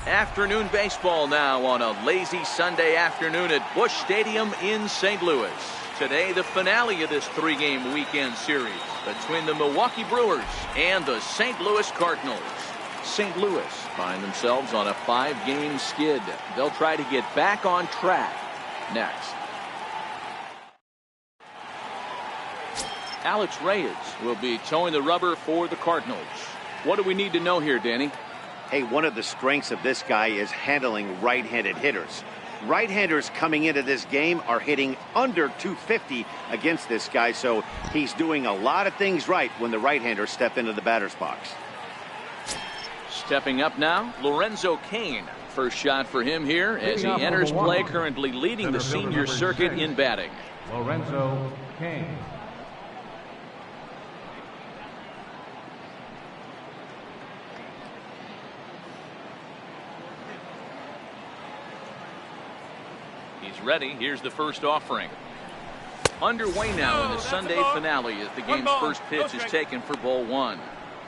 Afternoon baseball now on a lazy Sunday afternoon at Busch Stadium in St. Louis. Today, the finale of this three-game weekend series between the Milwaukee Brewers and the St. Louis Cardinals. St. Louis find themselves on a 5-game skid. They'll try to get back on track next. Alex Reyes will be towing the rubber for the Cardinals. What do we need to know here, Danny? Hey, one of the strengths of this guy is handling right-handed hitters. Right-handers coming into this game are hitting under 250 against this guy, so he's doing a lot of things right when the right-handers step into the batter's box. Stepping up now, Lorenzo Cain. First shot for him here as he enters play, currently leading the senior circuit in batting. Lorenzo Cain. He's ready. Here's the first offering. Underway now in the Sunday finale as the game's first pitch is taken for ball one.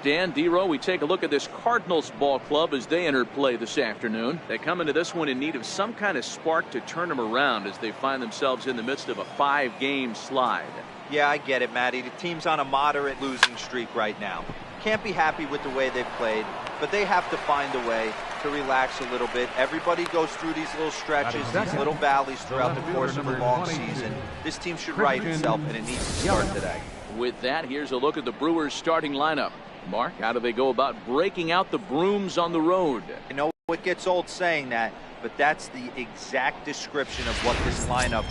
Dan, D-Row, we take a look at this Cardinals ball club as they enter play this afternoon. They come into this one in need of some kind of spark to turn them around as they find themselves in the midst of a 5-game slide. Yeah, I get it, Matty. The team's on a moderate losing streak right now. Can't be happy with the way they've played, but they have to find a way to relax a little bit. Everybody goes through these little stretches, these little valleys throughout the course of a long season. This team should right itself, and it needs to start today. With that, here's a look at the Brewers starting lineup. Mark, how do they go about breaking out the brooms on the road? I know it gets old saying that, but that's the exact description of what this lineup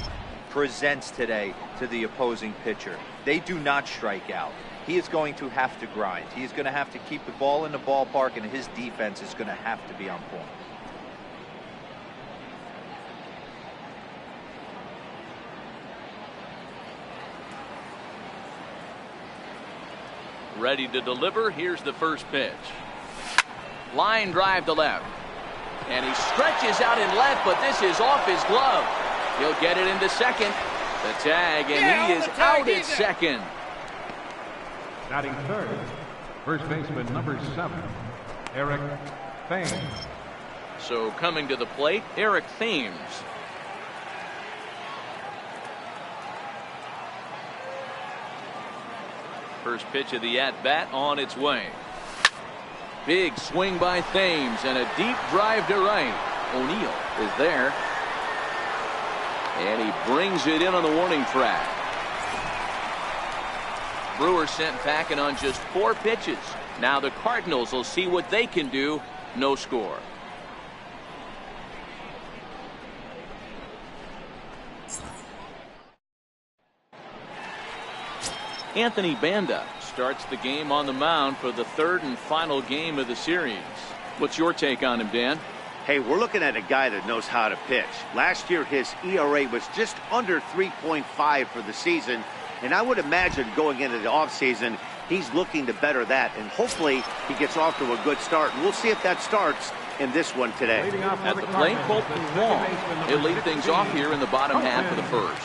presents today to the opposing pitcher. They do not strike out. He is going to have to grind. He is going to have to keep the ball in the ballpark, and his defense is going to have to be on point. Ready to deliver. Here's the first pitch. Line drive to left. And he stretches out in left, but this is off his glove. He'll get it into second. The tag, and he is out at second. Batting third, first baseman number 7, Eric Thames. So coming to the plate, Eric Thames. First pitch of the at-bat on its way. Big swing by Thames and a deep drive to right. O'Neill is there. And he brings it in on the warning track. Brewers sent packing on just 4 pitches. Now the Cardinals will see what they can do. No score. Anthony Banda starts the game on the mound for the third and final game of the series. What's your take on him, Dan? Hey, we're looking at a guy that knows how to pitch. Last year, his ERA was just under 3.5 for the season. And I would imagine going into the offseason, he's looking to better that. And hopefully he gets off to a good start. And we'll see if that starts in this one today. At the plate, Colton Wong. He'll lead things off here in the bottom half of the first.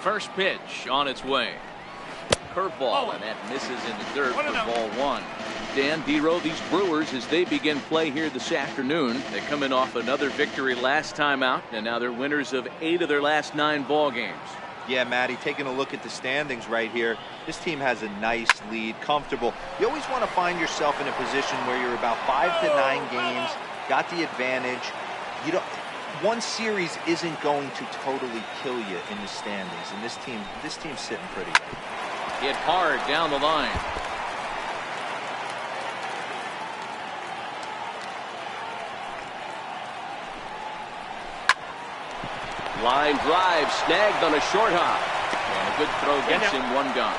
First pitch on its way. Curveball, and that misses in the dirt for ball one. Dan, D-Row, these Brewers, as they begin play here this afternoon, they come in off another victory last time out, and now they're winners of 8 of their last 9 ball games. Yeah, Matty, taking a look at the standings right here, this team has a nice lead, comfortable. You always want to find yourself in a position where you're about 5 to 9 games, got the advantage. You don't. One series isn't going to totally kill you in the standings, and this team's sitting pretty. Hit hard down the line. Line drive snagged on a short hop. And a good throw gets him one gone.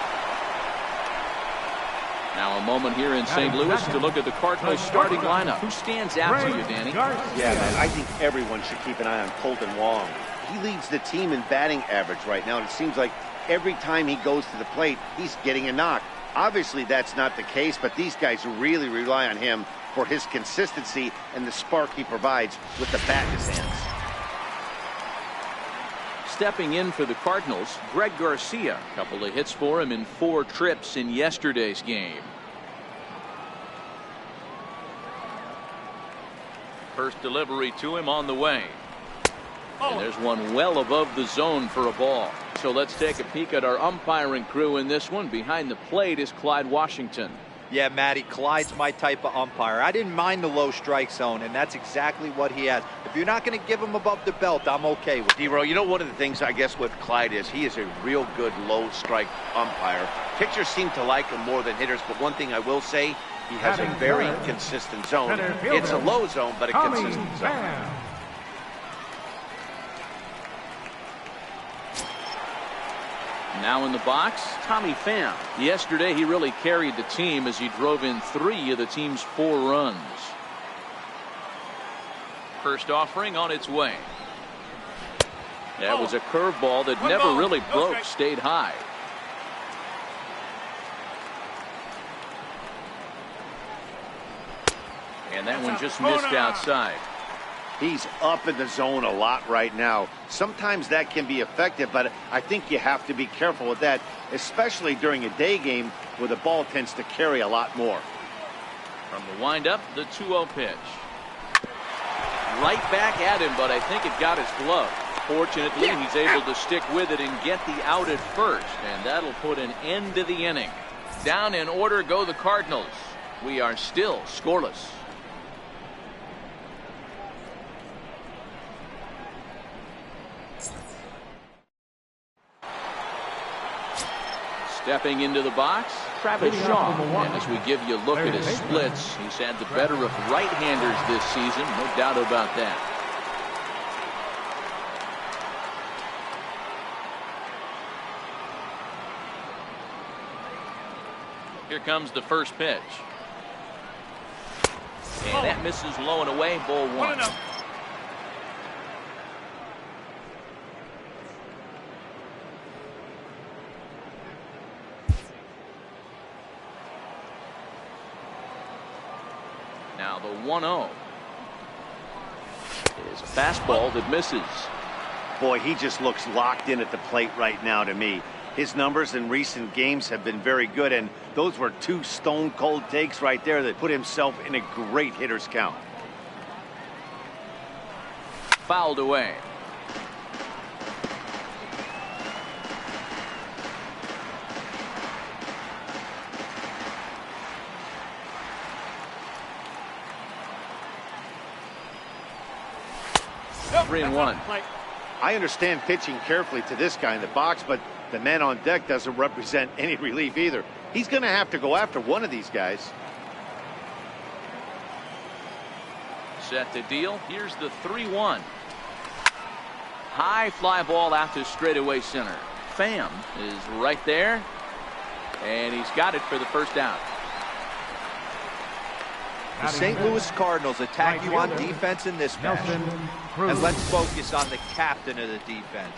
Now a moment here in St. Louis to look at the Cardinals starting lineup. Who stands out to you, Danny? Yeah, man, I think everyone should keep an eye on Colton Wong. He leads the team in batting average right now, and it seems like every time he goes to the plate, he's getting a knock. Obviously, that's not the case, but these guys really rely on him for his consistency and the spark he provides with the bat in his hands. Stepping in for the Cardinals, Greg Garcia. A couple of hits for him in 4 trips in yesterday's game. First delivery to him on the way. And there's one well above the zone for a ball. So let's take a peek at our umpiring crew in this one. Behind the plate is Clyde Washington. Yeah, Matty, Clyde's my type of umpire. I didn't mind the low strike zone, and that's exactly what he has. If you're not going to give him above the belt, I'm okay with it. D-Row, you know, one of the things I guess with Clyde is he is a real good low strike umpire. Pitchers seem to like him more than hitters, but one thing I will say, he has a very consistent zone. It's a low zone, but a consistent zone. Now in the box, Tommy Pham. Yesterday he really carried the team as he drove in 3 of the team's 4 runs. First offering on its way. That was a curveball that never really broke, stayed high. And that one just missed outside. He's up in the zone a lot right now. Sometimes that can be effective, but I think you have to be careful with that, especially during a day game where the ball tends to carry a lot more. From the windup, the 2-0 pitch. Right back at him, but I think it got his glove. Fortunately, he's able to stick with it and get the out at first, and that'll put an end to the inning. Down in order go the Cardinals. We are still scoreless. Stepping into the box, Travis Shaw. And as we give you a look at his splits, he's had the better of right-handers this season, no doubt about that. Here comes the first pitch. And that misses low and away, ball 1. Now the 1-0 is a fastball that misses. Boy, he just looks locked in at the plate right now to me. His numbers in recent games have been very good, and those were 2 stone-cold takes right there that put himself in a great hitter's count. Fouled away. Three and 1. I understand pitching carefully to this guy in the box, but the man on deck doesn't represent any relief either. He's going to have to go after one of these guys. Set to deal. Here's the 3-1. High fly ball out to straightaway center. Pham is right there, and he's got it for the first out. The St. Louis Cardinals attack you on defense in this match. And let's focus on the captain of the defense,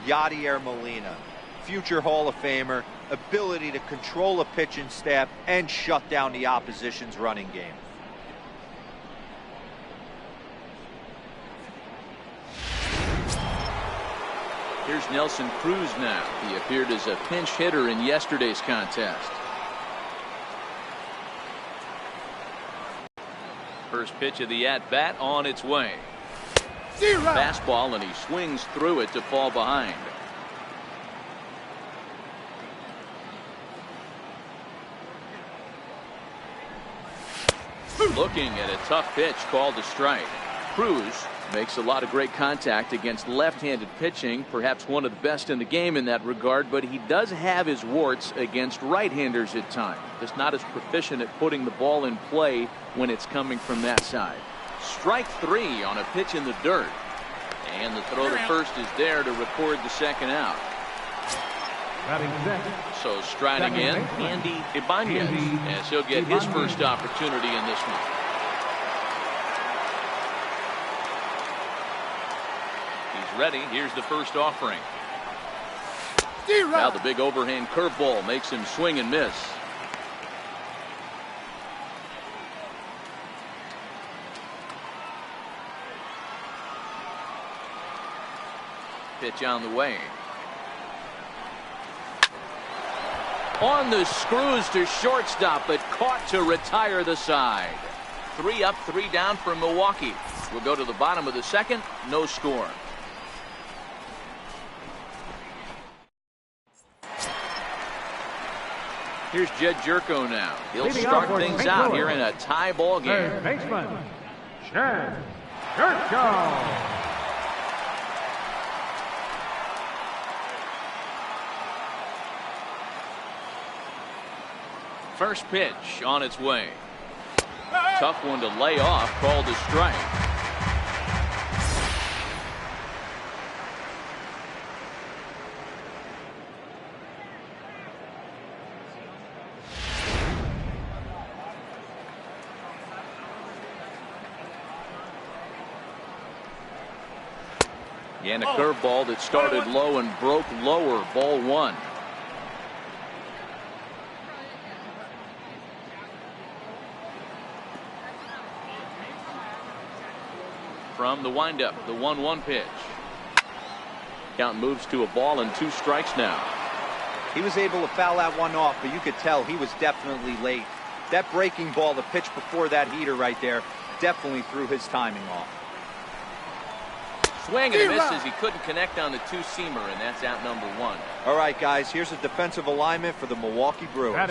Yadier Molina. Future Hall of Famer, ability to control a pitching staff and shut down the opposition's running game. Here's Nelson Cruz now. He appeared as a pinch hitter in yesterday's contest. First pitch of the at-bat on its way. Fastball, and he swings through it to fall behind. Looking at a tough pitch called a strike. Cruz makes a lot of great contact against left-handed pitching, perhaps one of the best in the game in that regard, but he does have his warts against right-handers at times. Just not as proficient at putting the ball in play when it's coming from that side. Strike 3 on a pitch in the dirt. And the throw to first is there to record the second out. So striding in, Andy Ibanez, as he'll get his first opportunity in this one. He's ready. Here's the first offering. Now the big overhand curveball makes him swing and miss. Pitch on the way. On the screws to shortstop, but caught to retire the side. 3 up, 3 down for Milwaukee. We'll go to the bottom of the second. No score. Here's Jed Jerko now. He'll start things out here in a tie ball game. Third baseman, Jed Jerko. First pitch on its way. Tough one to lay off, called a strike. And a curveball that started low and broke lower, ball 1. From the windup, the 1-1 pitch. Count moves to a ball and 2 strikes now. He was able to foul that one off, but you could tell he was definitely late. That breaking ball, the pitch before that heater right there, definitely threw his timing off. Swing and a miss as he couldn't connect on the 2-seamer, and that's out number 1. All right, guys, here's a defensive alignment for the Milwaukee Brewers.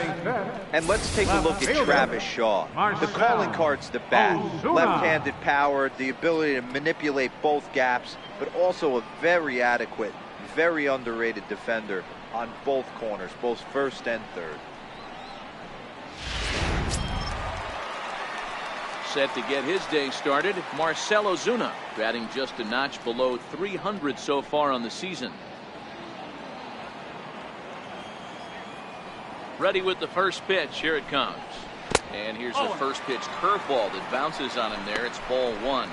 And let's take a look at Travis Shaw. The calling card's the bat. Left-handed power, the ability to manipulate both gaps, but also a very adequate, very underrated defender on both corners, both first and third. Set to get his day started, Marcell Ozuna, batting just a notch below 300 so far on the season. Ready with the first pitch. Here it comes. And here's the first pitch curveball that bounces on him there. It's ball 1.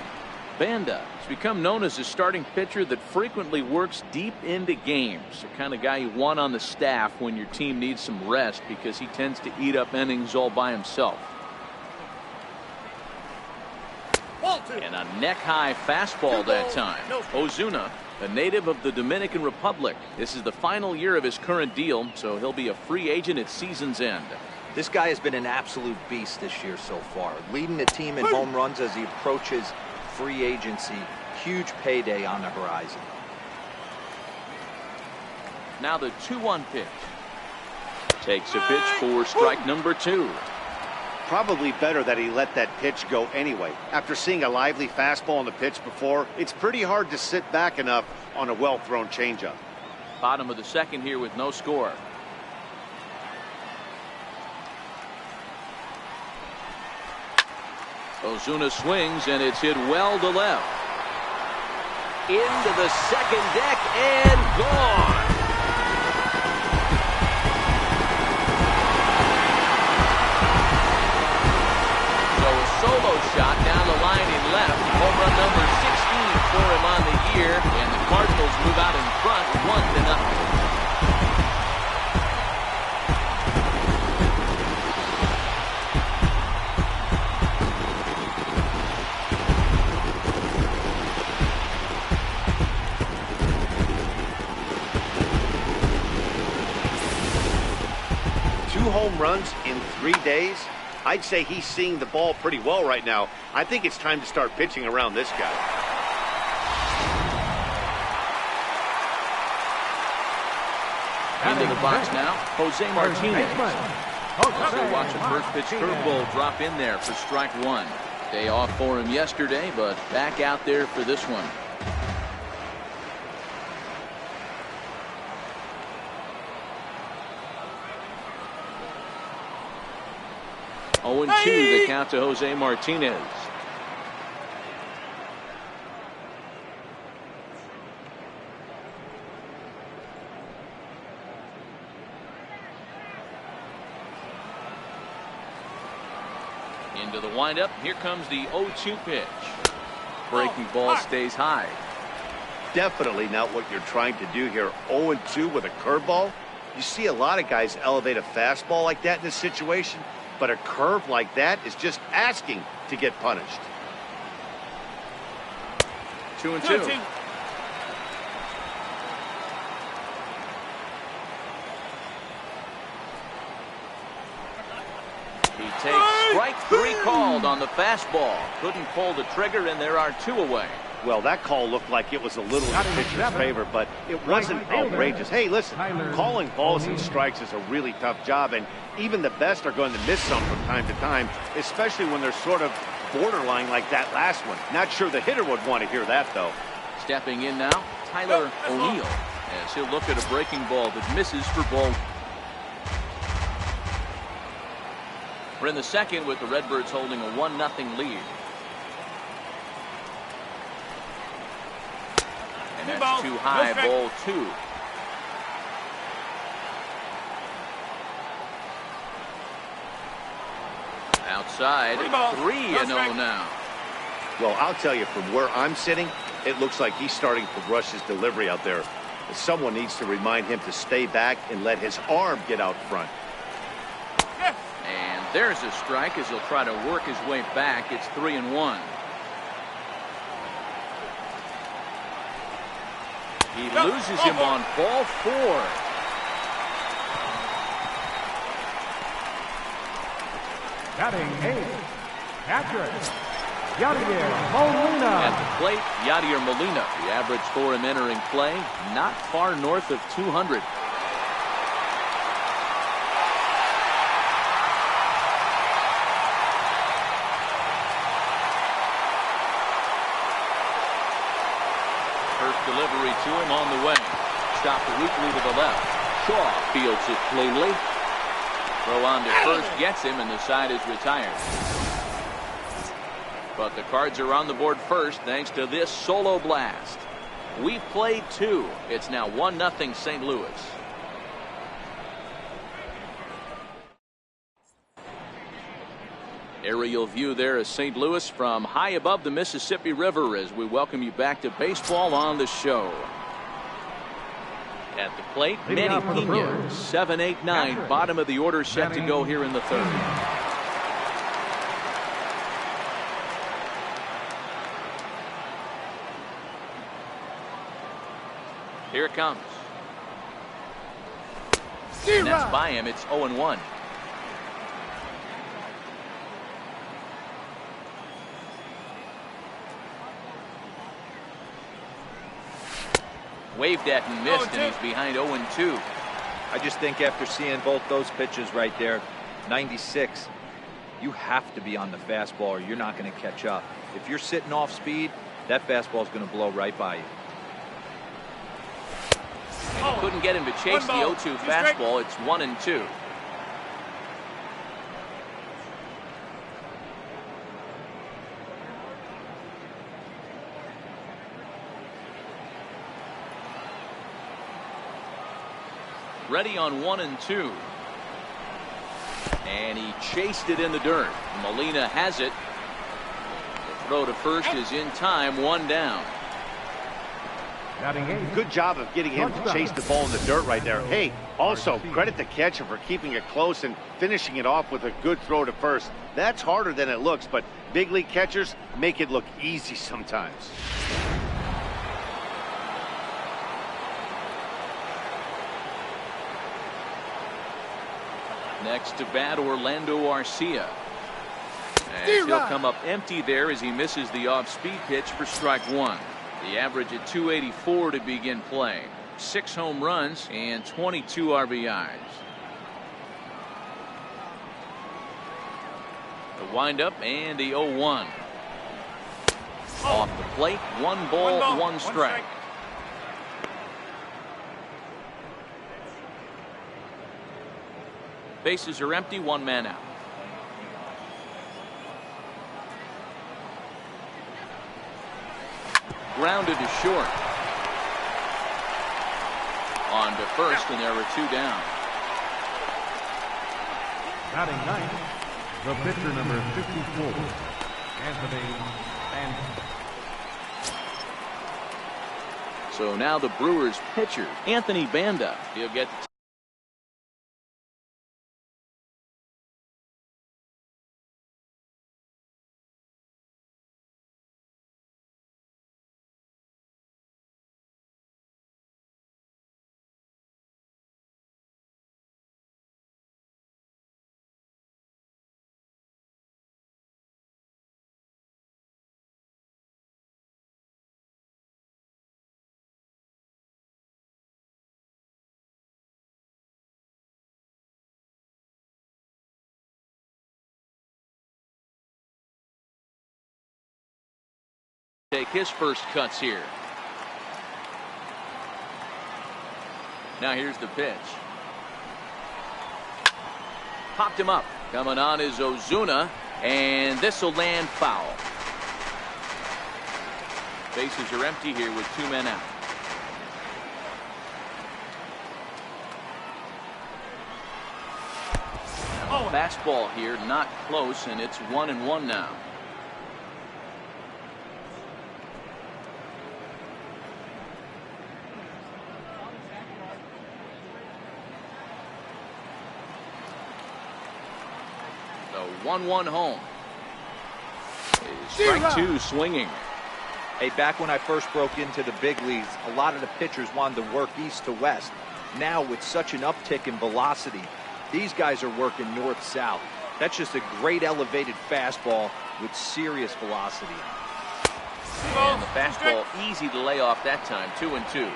Banda has become known as a starting pitcher that frequently works deep into games. The kind of guy you want on the staff when your team needs some rest because he tends to eat up innings all by himself. And a neck-high fastball that time. Ozuna, a native of the Dominican Republic. This is the final year of his current deal, so he'll be a free agent at season's end. This guy has been an absolute beast this year so far, leading the team in home runs as he approaches free agency. Huge payday on the horizon. Now the 2-1 pitch. Takes a pitch for strike number 2. Probably better that he let that pitch go anyway. After seeing a lively fastball on the pitch before, it's pretty hard to sit back enough on a well-thrown changeup. Bottom of the second here with no score. Ozuna swings and it's hit well to left. Into the second deck and gone. Solo shot down the line in left. Home run number 16 for him on the year. And the Cardinals move out in front 1-0. Two home runs in 3 days? I'd say he's seeing the ball pretty well right now. I think it's time to start pitching around this guy. Into the box now, Jose Martinez. So watch a first pitch curveball drop in there for strike 1. Day off for him yesterday, but back out there for this one. Oh, 0-2 the count to Jose Martinez. Into the windup. Here comes the 0-2 pitch. Breaking ball stays high. Definitely not what you're trying to do here. 0-2 with a curveball. You see a lot of guys elevate a fastball like that in this situation. But a curve like that is just asking to get punished. 2-2. He takes strike 3 called on the fastball. Couldn't pull the trigger, and there are 2 away. Well, that call looked like it was a little in the pitcher's favor, but it wasn't outrageous. Hey, listen, calling balls and strikes is a really tough job, and even the best are going to miss some from time to time, especially when they're sort of borderline like that last one. Not sure the hitter would want to hear that, though. Stepping in now, Tyler O'Neill, as he'll look at a breaking ball that misses for ball. We're in the second with the Redbirds holding a 1-0 lead. And that's too high, ball 2. Outside, 3-0 now. Well, I'll tell you, from where I'm sitting, it looks like he's starting to rush his delivery out there. Someone needs to remind him to stay back and let his arm get out front. And there's a strike as he'll try to work his way back. It's 3-1. He loses him on ball 4. Batting 8, catcher, Yadier Molina. At the plate, Yadier Molina. The average for him entering play, not far north of 200. First delivery to him on the way. Chopped weakly to the left. Shaw fields it cleanly. Throw on to first gets him, and the side is retired. But the Cards are on the board first thanks to this solo blast. We played 2. It's now 1-0 St. Louis. Aerial view there of St. Louis from high above the Mississippi River as we welcome you back to baseball on the show. At the plate, Manny Pena, 7, 8, 9, bottom of the order, set to go here in the third. Here it comes. And that's by him. It's 0-1. Waved at and missed, and he's behind 0-2. I just think after seeing both those pitches right there, 96, you have to be on the fastball or you're not going to catch up. If you're sitting off speed, that fastball is going to blow right by you. And he couldn't get him to chase the 0-2 fastball. It's 1-2. Ready on 1-2. And he chased it in the dirt. Molina has it. The throw to first is in time, 1 down. Good job of getting him to chase the ball in the dirt right there. Hey, also credit the catcher for keeping it close and finishing it off with a good throw to first. That's harder than it looks, but big league catchers make it look easy sometimes. Next to bat, Orlando Arcia. And he'll come up empty there as he misses the off-speed pitch for strike 1. The average at 284 to begin play. 6 home runs and 22 RBIs. The windup and the 0-1. Off the plate, 1 ball, 1 strike. Bases are empty, 1 man out. Grounded to short. On to first, and there were 2 down. Batting 9th, the pitcher number 54, Anthony Banda. So now the Brewers pitcher, Anthony Banda. He'll get take his first cuts here. Now here's the pitch. Popped him up. Coming on is Ozuna, and this will land foul. Bases are empty here with 2 men out. Now, fastball here, not close, and it's 1-1 now. The 1-1 home. Strike 2 swinging. Hey, back when I first broke into the big leagues, a lot of the pitchers wanted to work east to west. Now, with such an uptick in velocity, these guys are working north-south. That's just a great elevated fastball with serious velocity. And the fastball easy to lay off that time. 2-2.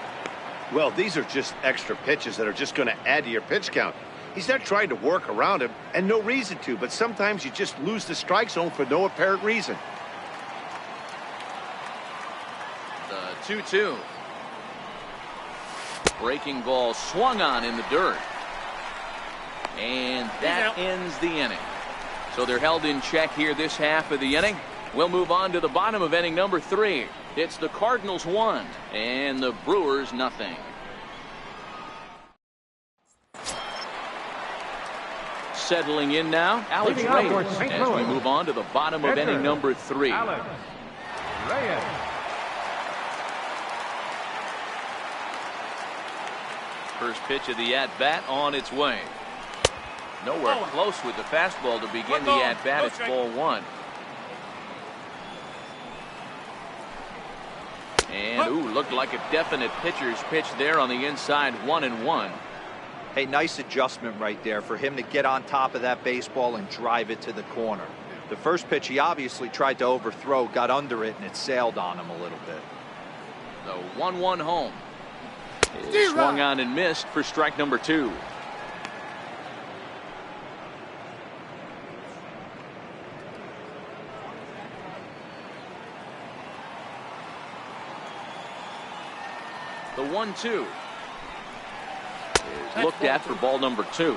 Well, these are just extra pitches that are just going to add to your pitch count. He's not trying to work around him, and no reason to, but sometimes you just lose the strike zone for no apparent reason. The 2-2. Breaking ball swung on in the dirt. And that ends the inning. So they're held in check here this half of the inning. We'll move on to the bottom of inning number 3. It's the Cardinals 1 and the Brewers nothing. Settling in now, Alex Reyes, as we move on to the bottom of inning number 3. Alex Reyes. First pitch of the at-bat on its way. Nowhere close with the fastball to begin the at-bat. It's ball 1. And, looked like a definite pitcher's pitch there on the inside. 1-1. Hey, nice adjustment right there for him to get on top of that baseball and drive it to the corner. The first pitch he obviously tried to overthrow, got under it, and it sailed on him a little bit. The 1-1 home. It swung on and missed for strike number 2. The 1-2 is looked at for ball number 2.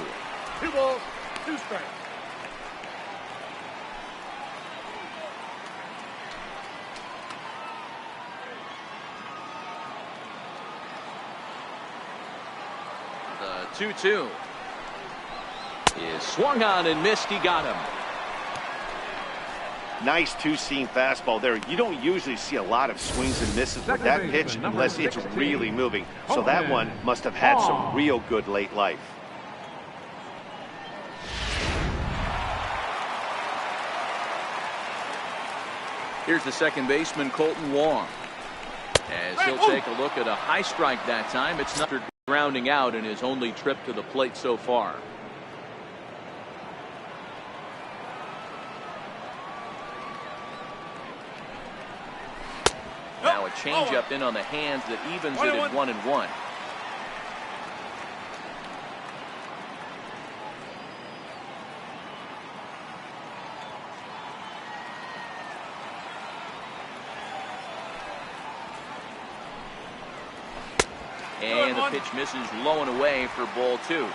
2 balls, 2 strikes. The 2-2 is swung on and missed. He got him. Nice two-seam fastball there. You don't usually see a lot of swings and misses with that pitch unless it's really moving. So that one must have had some real good late life. Here's the second baseman, Colton Wong, as he'll take a look at a high strike that time. It's not grounding out in his only trip to the plate so far. Now a changeup in on the hands that evens it at 1-1. And the pitch misses low and away for ball 2.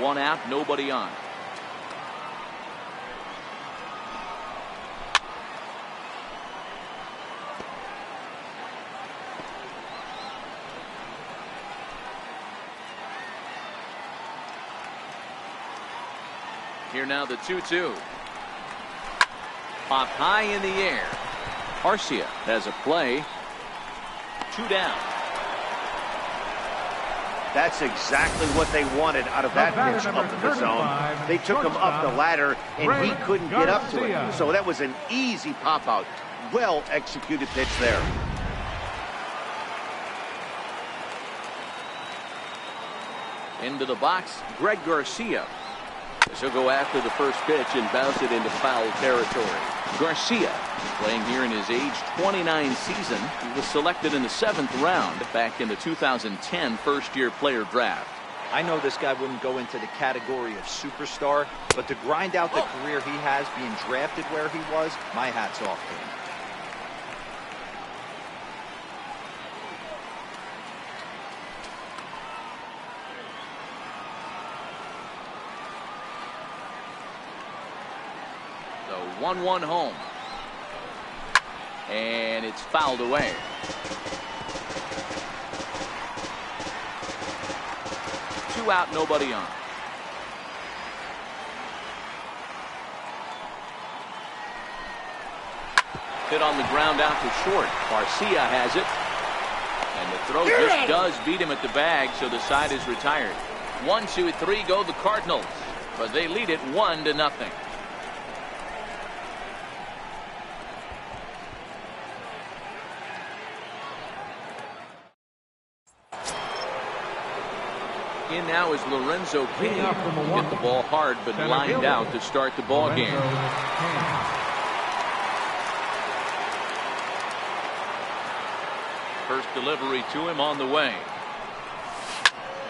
1 out, nobody on. Here now the 2-2. Popped high in the air. Garcia has a play. 2 down. That's exactly what they wanted out of that pitch up to the zone. They took him up the ladder, and he couldn't get up to it. So that was an easy pop-out. Well executed pitch there. Into the box, Greg Garcia. He'll go after the first pitch and bounce it into foul territory. Garcia, playing here in his age 29 season, he was selected in the 7th round back in the 2010 first-year player draft. I know this guy wouldn't go into the category of superstar, but to grind out the career he has being drafted where he was, my hat's off to him. 1-1 home. And it's fouled away. Two out, nobody on. Hit on the ground out to short. Garcia has it. And the throw just does beat him at the bag, so the side is retired. 1, 2, 3 go the Cardinals, but they lead it 1-0. In now is Lorenzo King. Hit the ball hard, but lined out to start the ball game. First delivery to him on the way.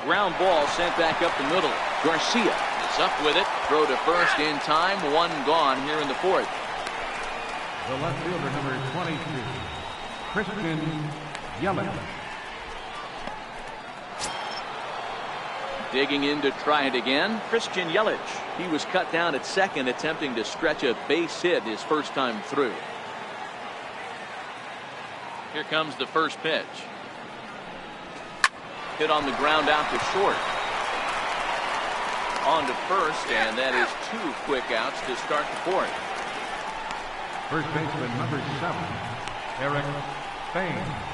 Ground ball sent back up the middle. Garcia is up with it. Throw to first in time. One gone here in the fourth. The left fielder, number 22, Christian Yelich. Digging in to try it again, Christian Yelich. He was cut down at second, attempting to stretch a base hit his first time through. Here comes the first pitch. Hit on the ground out to short. On to first, and that is 2 quick outs to start the fourth. First baseman, number 7, Eric Thames.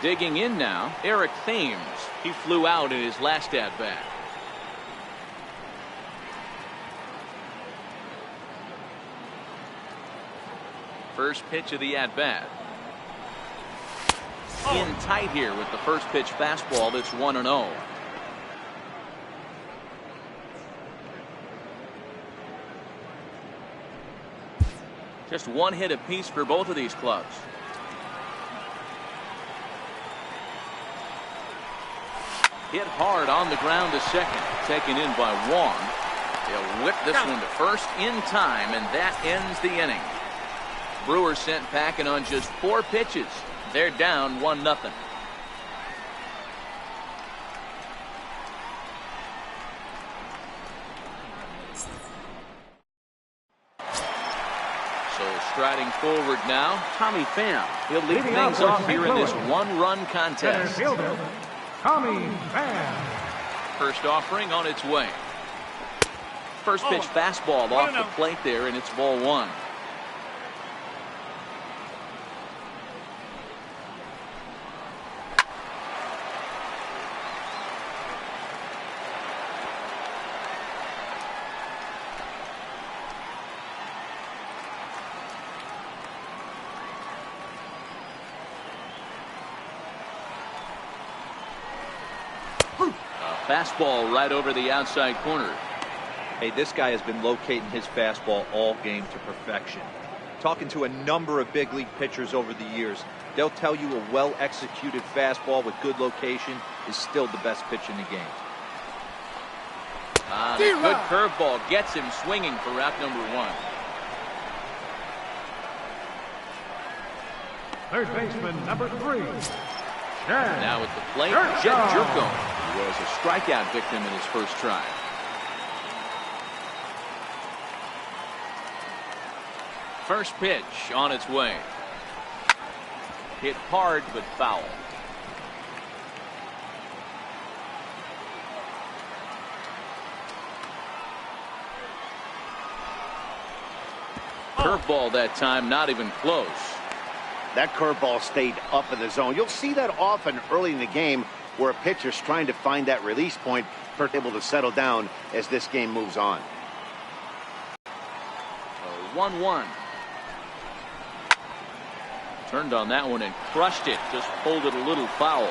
Digging in now, Eric Thames. He flew out in his last at-bat. First pitch of the at-bat. In tight here with the first pitch fastball. That's 1-0. Just one hit apiece for both of these clubs. Hit hard on the ground to second. Taken in by Wong. He'll whip this one to first in time, and that ends the inning. Brewers sent packing on just 4 pitches. They're down 1-0. So striding forward now, Tommy Pham. He'll lead things off here in this 1-run contest. Fielder, Tommy Pham. First offering on its way. First pitch fastball off the plate there, and it's ball 1. Fastball right over the outside corner. Hey, this guy has been locating his fastball all game to perfection. Talking to a number of big league pitchers over the years, they'll tell you a well-executed fastball with good location is still the best pitch in the game. The good curveball gets him swinging for out number 1. Third baseman, number 3, Now at the plate, Jet Jerko. He was a strikeout victim in his first try. First pitch on its way. Hit hard but foul. Curveball that time, not even close. That curveball stayed up in the zone. You'll see that often early in the game where a pitcher's trying to find that release point, able to settle down as this game moves on. 1-1. Turned on that one and crushed it. Just pulled it a little foul.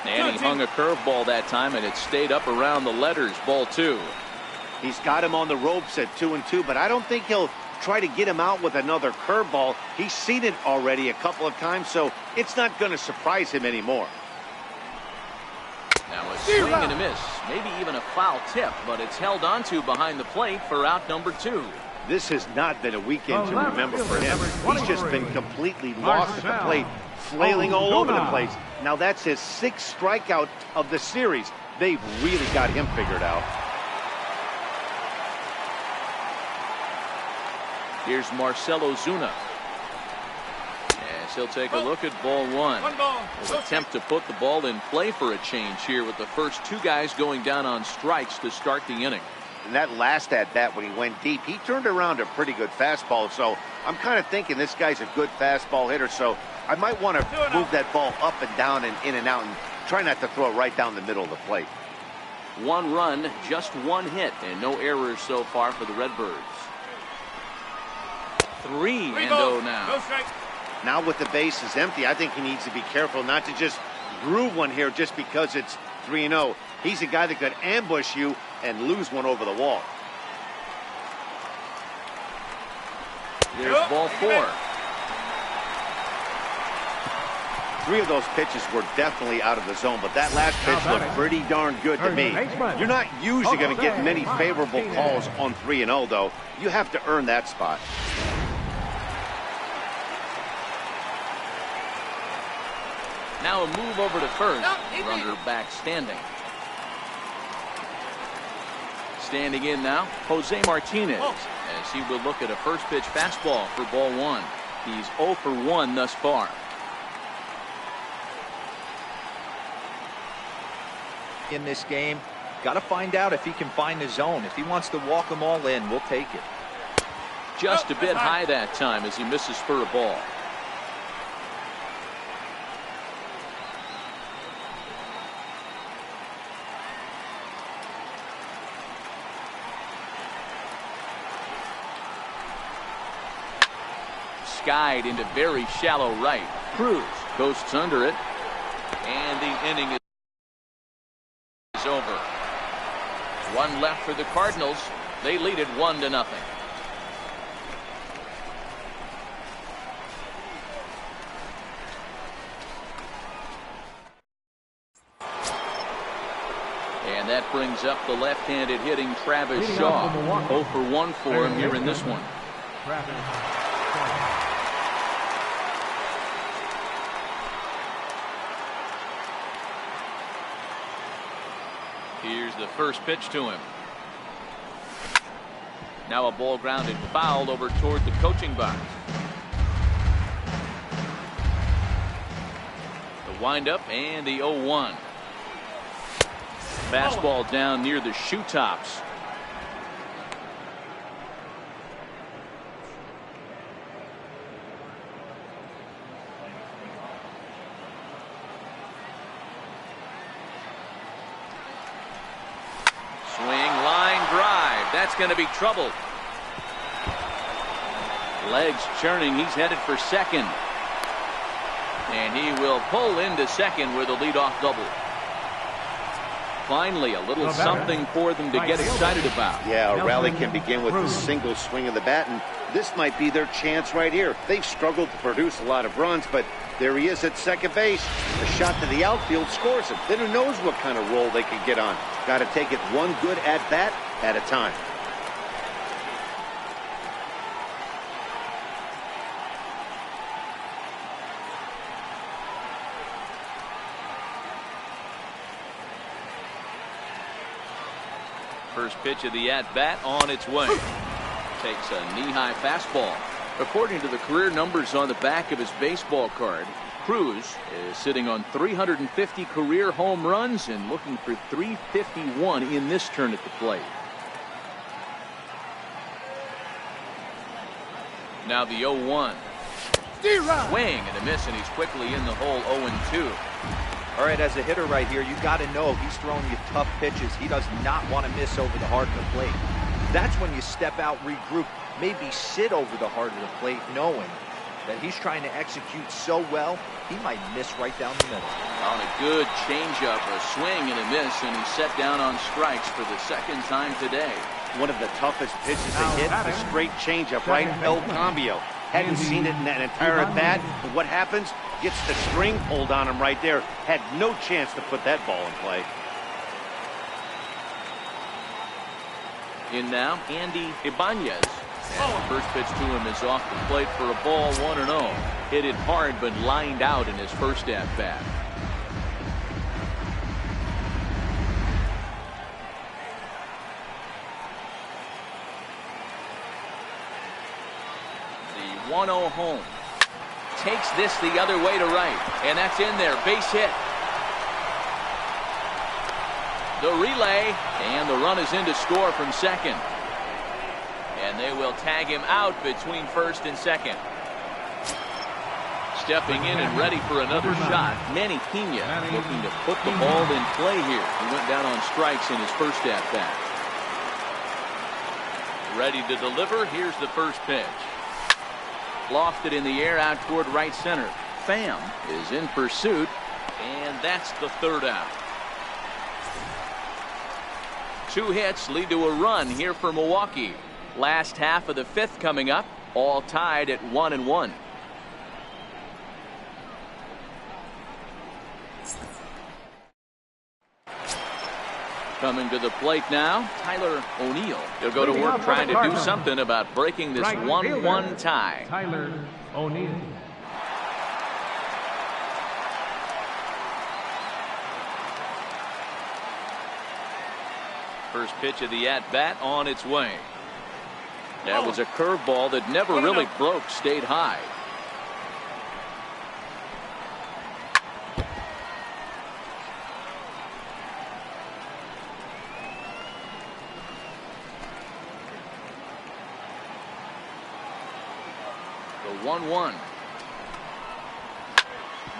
And he hung a curveball that time, and it stayed up around the letters. Ball 2. He's got him on the ropes at 2-2, but I don't think he'll try to get him out with another curveball. He's seen it already a couple of times, so it's not going to surprise him anymore. Now a swing and a miss, maybe even a foul tip, but it's held onto behind the plate for out number 2. This has not been a weekend to remember for him. He's just been completely lost at the plate, flailing all over the place. Now that's his 6th strikeout of the series. They've really got him figured out. Here's Marcell Ozuna. As he'll take a look at ball 1. Will attempt to put the ball in play for a change here with the first 2 guys going down on strikes to start the inning. And that last at-bat when he went deep, he turned around a pretty good fastball. So I'm kind of thinking this guy's a good fastball hitter. So I might want to move that ball up and down and in and out and try not to throw it right down the middle of the plate. 1 run, just 1 hit, and no errors so far for the Redbirds. 3-0 now. Now with the bases empty, I think he needs to be careful not to just groove one here just because it's 3-0. He's a guy that could ambush you and lose one over the wall. There's ball 4. 3 of those pitches were definitely out of the zone, but that last pitch looked pretty darn good to me. You're not usually going to get many favorable calls on 3-0, though. You have to earn that spot. Now a move over to first. Runner back standing. Standing in now, Jose Martinez, as he will look at a first pitch fastball for ball 1. He's 0 for 1 thus far. In this game, got to find out if he can find the zone. If he wants to walk them all in, we'll take it. Just a bit high that time as he misses for a ball. Skied into very shallow right. Cruz coasts under it, and the inning is over. 1 left for the Cardinals. They lead it 1-0. And that brings up the left-handed hitting Travis Shaw. 0 for 1 for him here in this one. Here's the first pitch to him. Now a ball grounded foul over toward the coaching box. The windup and the 0-1. Fastball down near the shoe tops. That's going to be trouble. Legs churning. He's headed for second. And he will pull into second with a leadoff double. Finally, a little something for them to get excited about. Yeah, a rally can begin with a single swing of the bat, and this might be their chance right here. They've struggled to produce a lot of runs, but there he is at second base. A shot to the outfield scores him. Then who knows what kind of roll they could get on. Got to take it one good at-bat at a time. First pitch of the at-bat on its way. Takes a knee-high fastball. According to the career numbers on the back of his baseball card, Cruz is sitting on 350 career home runs and looking for 351 in this turn at the plate. Now the 0-1. Swing and a miss, and he's quickly in the hole. 0-2. All right, as a hitter right here, you got to know he's throwing you tough pitches. He does not want to miss over the heart of the plate. That's when you step out, regroup, maybe sit over the heart of the plate, knowing that he's trying to execute so well, he might miss right down the middle. On a good changeup, a swing and a miss, and he's set down on strikes for the second time today. One of the toughest pitches they hit, the straight changeup, right? El Cambio. Hadn't seen it in that entire at-bat, but what happens? Gets the string pulled on him right there. Had no chance to put that ball in play. In now, Andy Ibanez. And the first pitch to him is off the plate for a ball, 1-0. Hit it hard but lined out in his first at bat. The 1-0 home. Takes this the other way to right, and that's in there. Base hit. The relay, and the run is in to score from second. And they will tag him out between first and second. Stepping in and ready for another shot, Manny Pena looking to put the ball in play here. He went down on strikes in his first at bat. Ready to deliver. Here's the first pitch. Lofted in the air out toward right center. Pham is in pursuit, and that's the third out. 2 hits lead to a run here for Milwaukee. Last half of the 5th coming up, all tied at 1-1. Coming to the plate now, Tyler O'Neill. He'll go to work trying to do something about breaking this 1-1 tie. Tyler O'Neill. First pitch of the at-bat on its way. That was a curveball that never really broke, stayed high. The 1-1.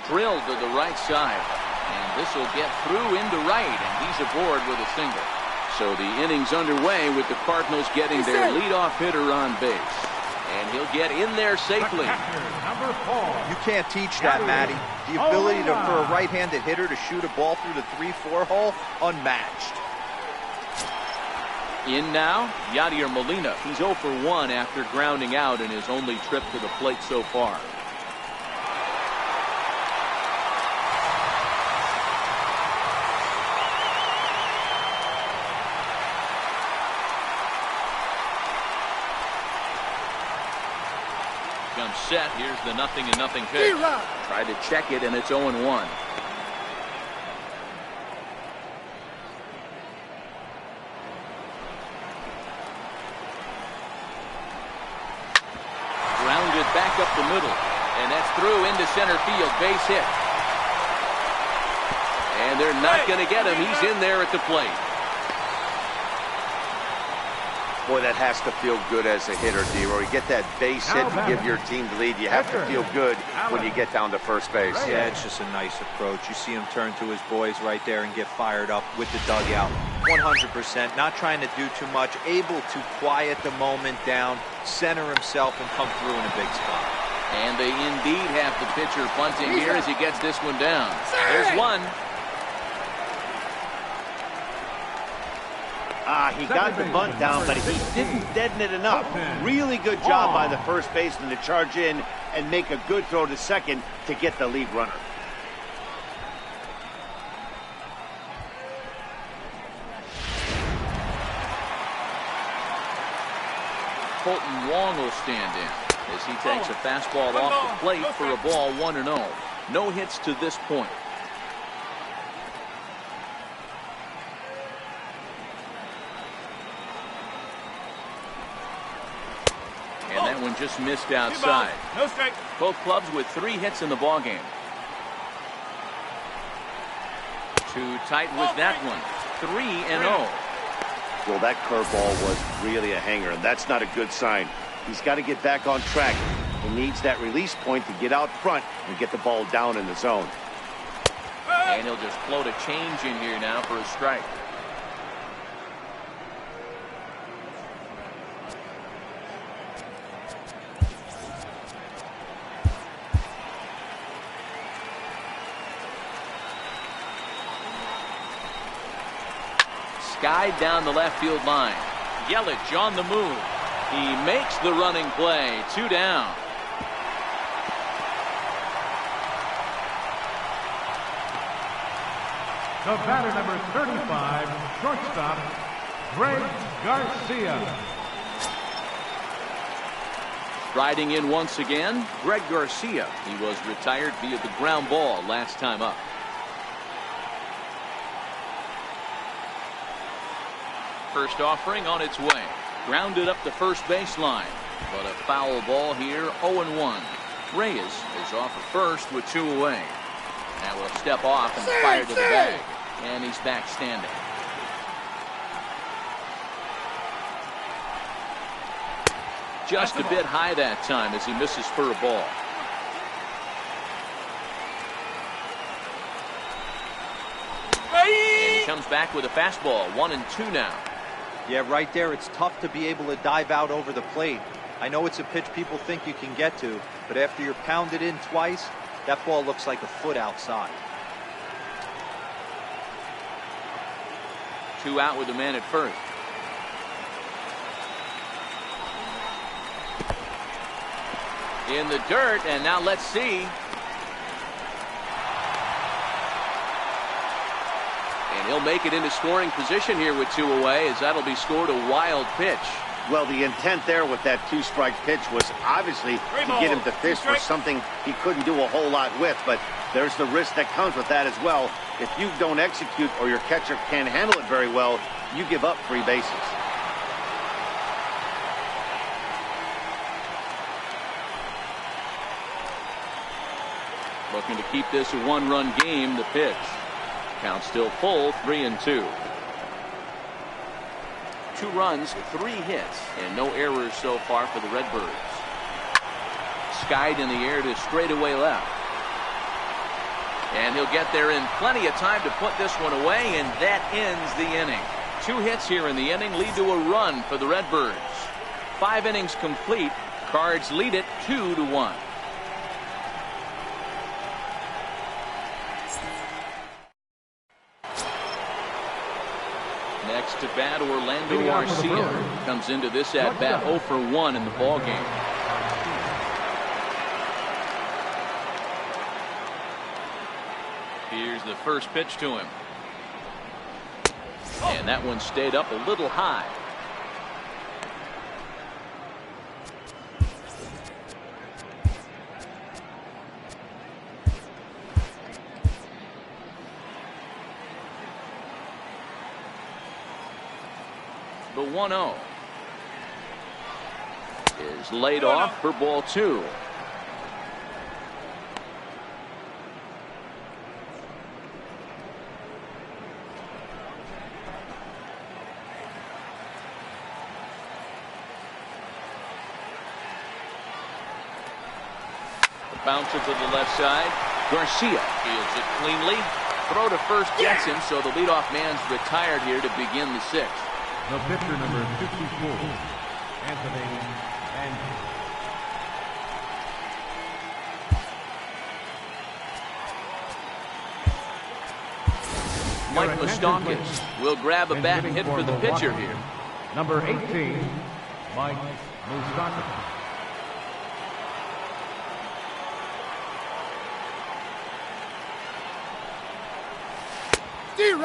Drilled to the right side. And this will get through into right, and he's aboard with a single. So the inning's underway with the Cardinals getting their leadoff hitter on base. And he'll get in there safely. Number 4. You can't teach that, Matty. The ability for a right-handed hitter to shoot a ball through the 3-4 hole, unmatched. In now, Yadier Molina. He's 0 for 1 after grounding out in his only trip to the plate so far. Comes set. Here's the 0-0 pitch. Tried to check it, and it's 0-1. Grounded back up the middle, and that's through into center field. Base hit. And they're not going to get him. He's in there at the plate. Boy, that has to feel good as a hitter, D-Roy. You get that base hit to give your team the lead. You have to feel good when you get down to first base. Yeah, it's just a nice approach. You see him turn to his boys right there and get fired up with the dugout. 100%. Not trying to do too much. Able to quiet the moment down, center himself, and come through in a big spot. And they indeed have the pitcher bunting here as he gets this one down. There's one. He got the bunt down, but he didn't deaden it enough. Really good job by the first baseman to charge in and make a good throw to second to get the lead runner. Colton Wong will stand in as he takes a fastball off the plate for a ball, 1-0. No hits to this point. And that one just missed outside. No strike. Both clubs with 3 hits in the ballgame. Too tight was that one. 3-0. Well, that curveball was really a hanger, and that's not a good sign. He's got to get back on track. He needs that release point to get out front and get the ball down in the zone. And he'll just float a change in here now for a strike. Skied down the left field line. Yelich on the move. He makes the running play. 2 down. The batter, number 35, shortstop, Greg Garcia. Riding in once again, Greg Garcia. He was retired via the ground ball last time up. First offering on its way. Grounded up the first baseline. But a foul ball here, 0-1. Reyes is off at first with 2 away. That will step off and fire to the bag. And he's back standing. Just a bit high that time as he misses for a ball. And he comes back with a fastball. 1-2 now. Yeah, right there, it's tough to be able to dive out over the plate. I know it's a pitch people think you can get to, but after you're pounded in twice, that ball looks like a foot outside. 2 out with a man at first. In the dirt, and now let's see. And he'll make it into scoring position here with 2 away, as that'll be scored a wild pitch. Well, the intent there with that 2-strike pitch was obviously to get him to fish for something he couldn't do a whole lot with, but there's the risk that comes with that as well. If you don't execute or your catcher can't handle it very well, you give up 3 bases. Looking to keep this a 1-run game, the pitch. Count still full, 3-2. 2 runs, 3 hits, and no errors so far for the Redbirds. Skied in the air to straightaway left. And he'll get there in plenty of time to put this one away, and that ends the inning. 2 hits here in the inning lead to a run for the Redbirds. 5 innings complete. Cards lead it 2-1. Next to bat, Orlando Garcia comes into this at bat 0 for 1 in the ball game. Here's the first pitch to him. And that one stayed up a little high. The 1-0 is laid off for ball 2. The bouncer to the left side. Garcia fields it cleanly. Throw to first gets him, so the leadoff man's retired here to begin the 6th. The pitcher, number 54, Anthony Andrews. Mike Moustakas will grab a bat and hit for the pitcher here. Number 18, Mike Moustakas.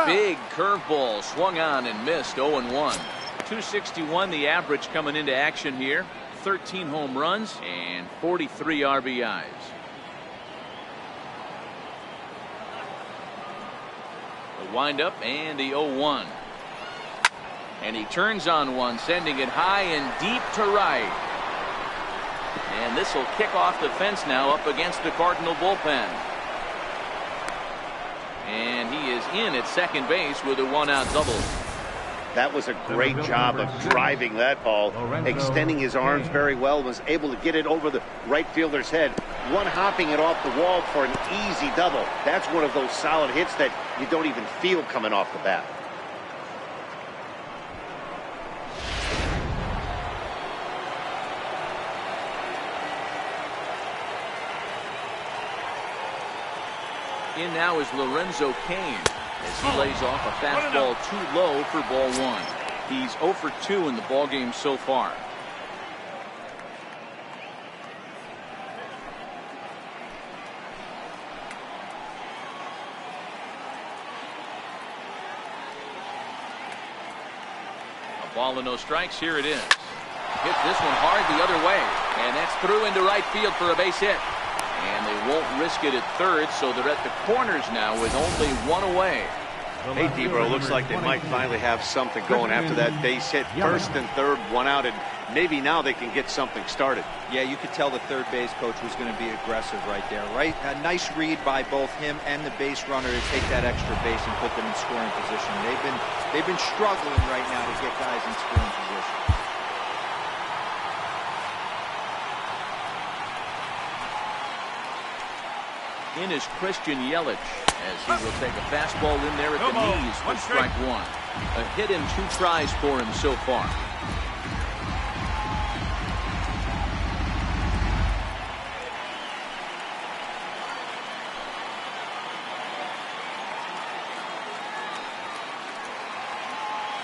Big curveball swung on and missed. 0-1. 261 the average coming into action here. 13 home runs and 43 RBIs. The windup and the 0-1. And he turns on one, sending it high and deep to right. And this will kick off the fence now up against the Cardinal bullpen. And he is in at second base with a 1-out double. That was a great job of driving that ball, extending his arms very well, was able to get it over the right fielder's head, one-hopping it off the wall for an easy double. That's one of those solid hits that you don't even feel coming off the bat. In now is Lorenzo Cain as he lays off a fastball too low for ball 1. He's 0 for 2 in the ball game so far. A ball and no strikes. Here it is. Hits this one hard the other way. And that's through into right field for a base hit. And they won't risk it at third, so they're at the corners now with only one away. Hey, Debro, looks like they might finally have something going after that base hit. First and third, one out, and maybe now they can get something started. Yeah, you could tell the third base coach was going to be aggressive right there, right? A nice read by both him and the base runner to take that extra base and put them in scoring position. They've been struggling right now to get guys in scoring position. In is Christian Yelich, as he will take a fastball in there at the knees for strike one. A hit and 2 tries for him so far.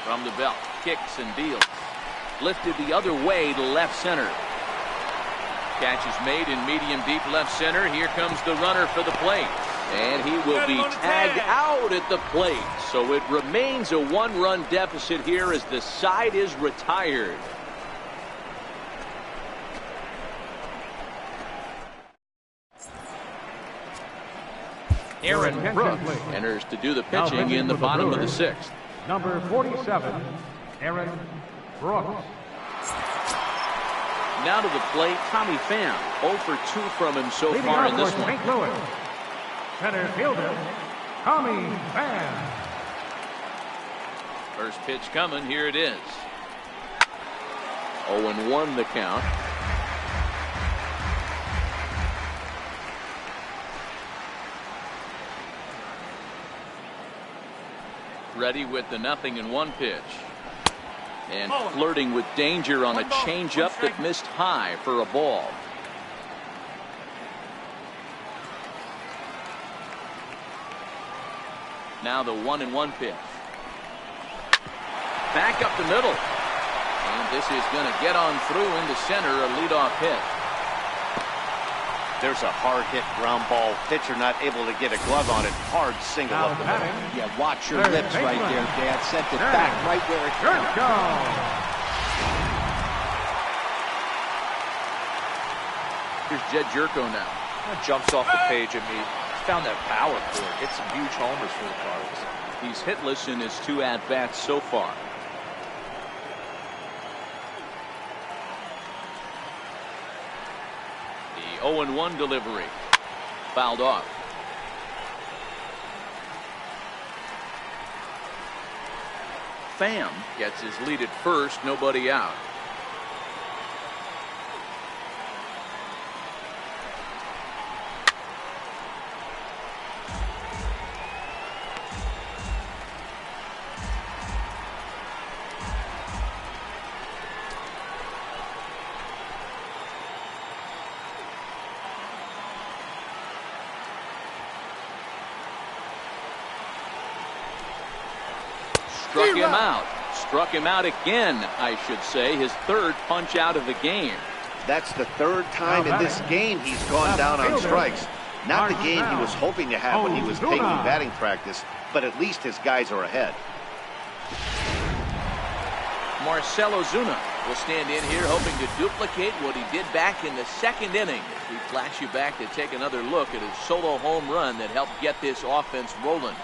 From the belt, kicks and deals. Lifted the other way to left center. Catch is made in medium deep left center. Here comes the runner for the plate. And he will be tagged out at the plate. So it remains a 1-run deficit here as the side is retired. Aaron Brooks enters to do the pitching in the bottom of the 6th. Number 47, Aaron Brooks. Now to the plate, Tommy Pham. 0 for 2 from him so far in this one. St. Louis, center fielder, Tommy Pham. First pitch coming. Here it is. 0-1 the count. Ready with the 0-1 pitch. And flirting with danger on a changeup that missed high for a ball. Now the 1-1 pitch. Back up the middle. And this is going to get on through into center, a leadoff hit. There's a hard hit ground ball. Pitcher not able to get a glove on it. Hard single up the middle. Yeah, watch your lips right there, Dad. Sent it back right where it came. Here's Jed Jerko now. That jumps off the page at me. Found that power for it. Hit some huge homers for the Cardinals. He's hitless in his 2 at-bats so far. The 0-1 delivery. Fouled off. Pham gets his lead at first, nobody out. Struck him out. Struck him out again, I should say. His 3rd punch out of the game. That's the 3rd time in this game he's gone down on strikes. Not the game he was hoping to have when he was taking batting practice, but at least his guys are ahead. Marcell Ozuna will stand in here hoping to duplicate what he did back in the 2nd inning. We flash you back to take another look at his solo home run that helped get this offense rolling.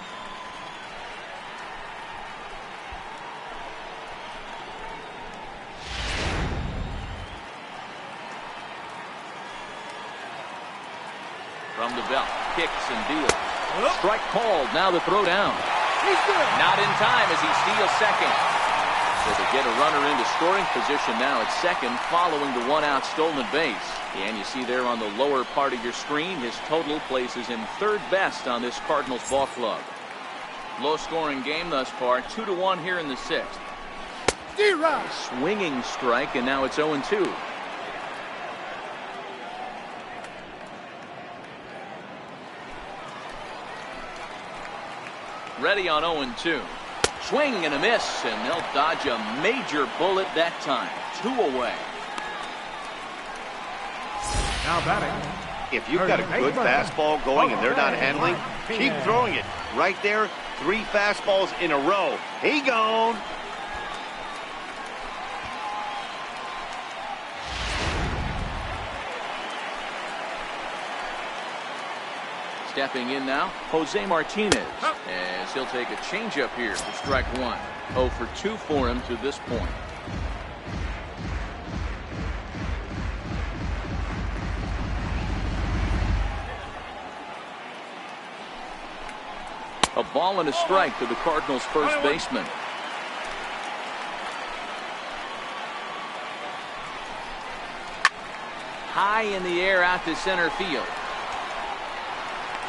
From the belt, kicks and deals. Strike called. Now the throw down. Not in time as he steals second. So they get a runner into scoring position now at second following the 1-out stolen base. And you see there on the lower part of your screen, his total places him 3rd best on this Cardinals ball club. Low scoring game thus far, 2-1 here in the 6th. Swinging strike, and now it's 0-2. Ready on 0-2. Swing and a miss, and they'll dodge a major bullet that time. 2 away. Now batting. If you've got a good fastball going and they're not handling, keep throwing it. Right there, 3 fastballs in a row. He gone. Stepping in now, Jose Martinez, as he'll take a changeup here for strike one. 0 for 2 for him to this point. A ball and a strike to the Cardinals' first baseman. High in the air out to center field.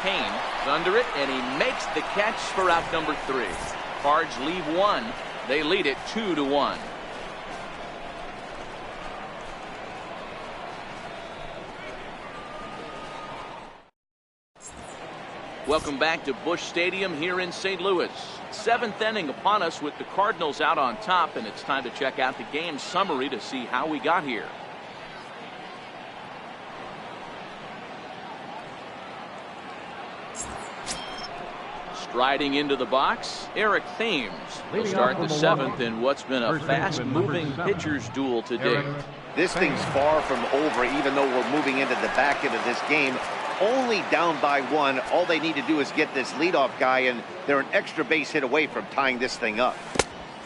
Kane is under it, and he makes the catch for out number 3. Cards leave one. They lead it 2-1. Welcome back to Busch Stadium here in St. Louis. 7th inning upon us with the Cardinals out on top, and it's time to check out the game summary to see how we got here. Striding into the box, Eric Thames will start the 7th in what's been a fast-moving pitcher's duel to date. This thing's far from over, even though we're moving into the back end of this game. Only down by 1. All they need to do is get this leadoff guy, and they're an extra base hit away from tying this thing up.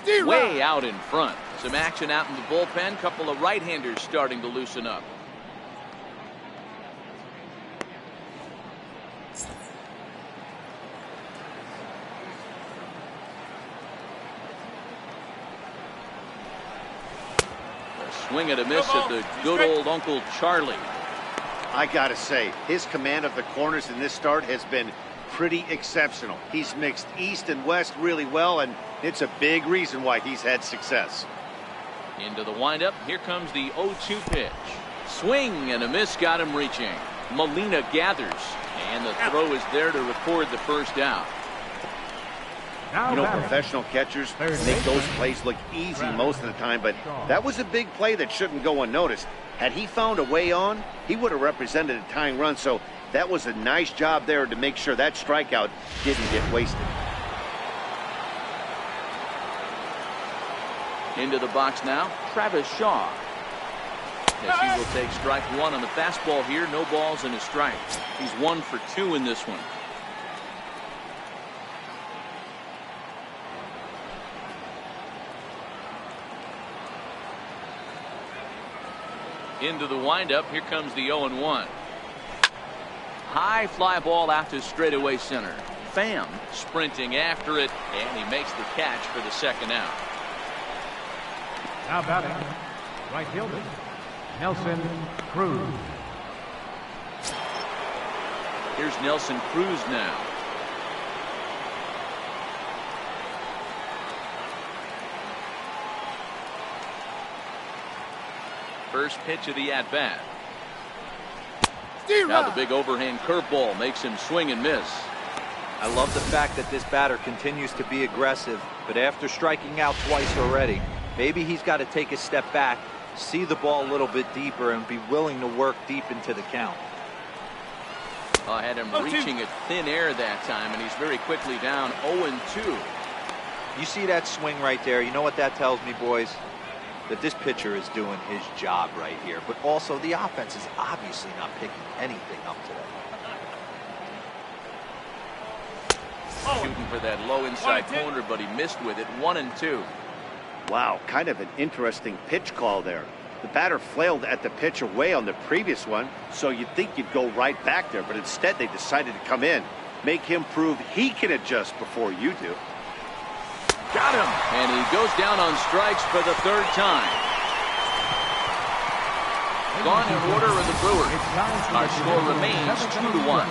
Way out in front. Some action out in the bullpen. Couple of right-handers starting to loosen up. Swing and a miss at the good old Uncle Charlie. I gotta say, his command of the corners in this start has been pretty exceptional. He's mixed east and west really well, and it's a big reason why he's had success. Into the windup, here comes the 0-2 pitch. Swing and a miss got him reaching. Molina gathers, and the throw is there to record the first out. You know, professional catchers make those plays look easy most of the time, but that was a big play that shouldn't go unnoticed. Had he found a way on, he would have represented a tying run, so that was a nice job there to make sure that strikeout didn't get wasted. Into the box now, Travis Shaw. As he will take strike one on the fastball here, no balls and a strike. He's 1 for 2 in this one. Into the windup, here comes the 0-1. High fly ball out to straightaway center. Pham sprinting after it, and he makes the catch for the second out. Now batting, right fielder, Nelson Cruz. Here's Nelson Cruz now. First pitch of the at-bat. Now the big overhand curveball makes him swing and miss. I love the fact that this batter continues to be aggressive, but after striking out twice already, maybe he's got to take a step back, see the ball a little bit deeper, and be willing to work deep into the count. I had him reaching at thin air that time, and he's very quickly down 0-2. You see that swing right there? You know what that tells me, boys? That this pitcher is doing his job right here, but also the offense is obviously not picking anything up today. Shooting for that low inside corner, but he missed with it. 1-2. Wow, kind of an interesting pitch call there. The batter flailed at the pitch away on the previous one, so you'd think you'd go right back there, but instead they decided to come in, make him prove he can adjust before you do. Got him, and he goes down on strikes for the 3rd time. Gone in order of the Brewers. Our score remains 2-1.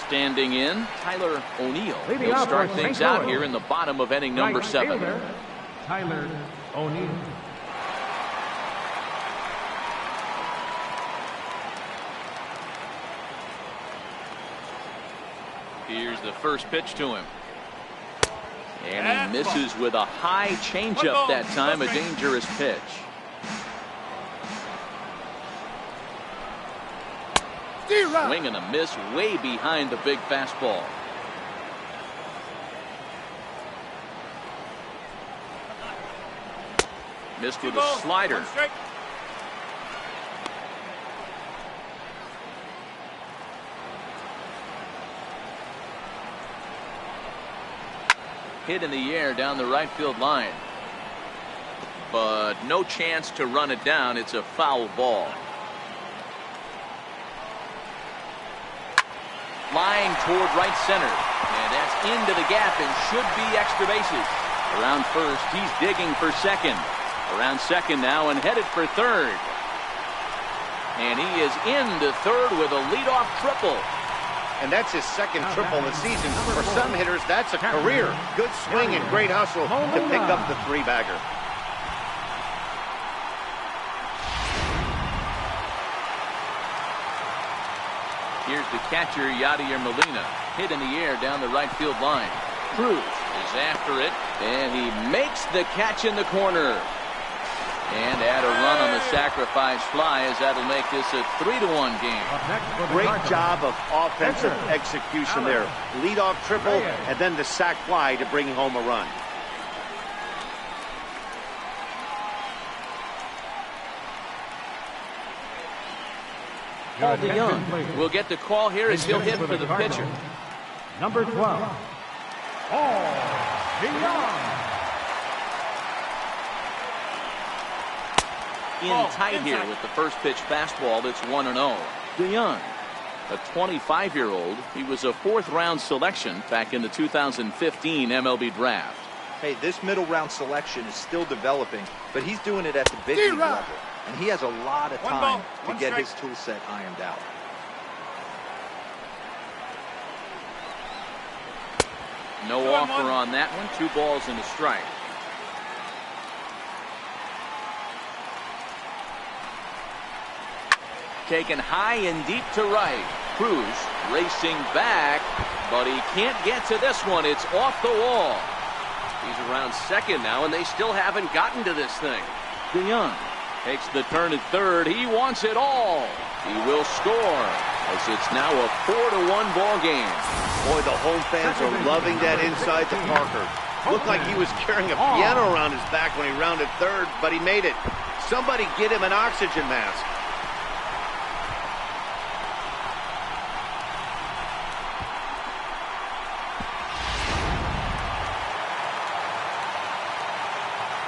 Standing in, Tyler O'Neill. He'll start things out here in the bottom of inning number 7. Tyler O'Neill. Here's the first pitch to him. And he misses with a high changeup that time, a dangerous pitch. Swing and a miss way behind the big fastball. Missed with a slider. Hit in the air down the right field line. But no chance to run it down. It's a foul ball. Flying toward right center. And that's into the gap and should be extra bases. Around first, he's digging for second. Around second now and headed for third. And he is into third with a leadoff triple. And that's his second triple of the season. For some hitters, that's a career. Good swing and great hustle to pick up the three-bagger. Here's the catcher, Yadier Molina. Hit in the air down the right field line. Cruz is after it, and he makes the catch in the corner. And add a run on the sacrifice fly, as that'll make this a 3-1 game. Great job of offensive execution there. Leadoff triple, and then the sac fly to bring home a run. Paul DeYoung will get the call here as he'll hit for the pitcher. Number 12, Paul DeYoung. In tight here with the first pitch fastball. That's 1-0. DeYoung, a 25-year-old. He was a fourth-round selection back in the 2015 MLB draft. Hey, this middle round selection is still developing, but he's doing it at the big league level. And he has a lot of time to get his tool set ironed out. No offer on that one. 2 balls and a strike. Taken high and deep to right. Cruz racing back, but he can't get to this one. It's off the wall. He's around second now, and they still haven't gotten to this thing. DeYoung takes the turn at third. He wants it all. He will score, as it's now a 4-1 ball game. Boy, the home fans are loving that inside to Parker. Looked like he was carrying a piano around his back when he rounded third, but he made it. Somebody get him an oxygen mask.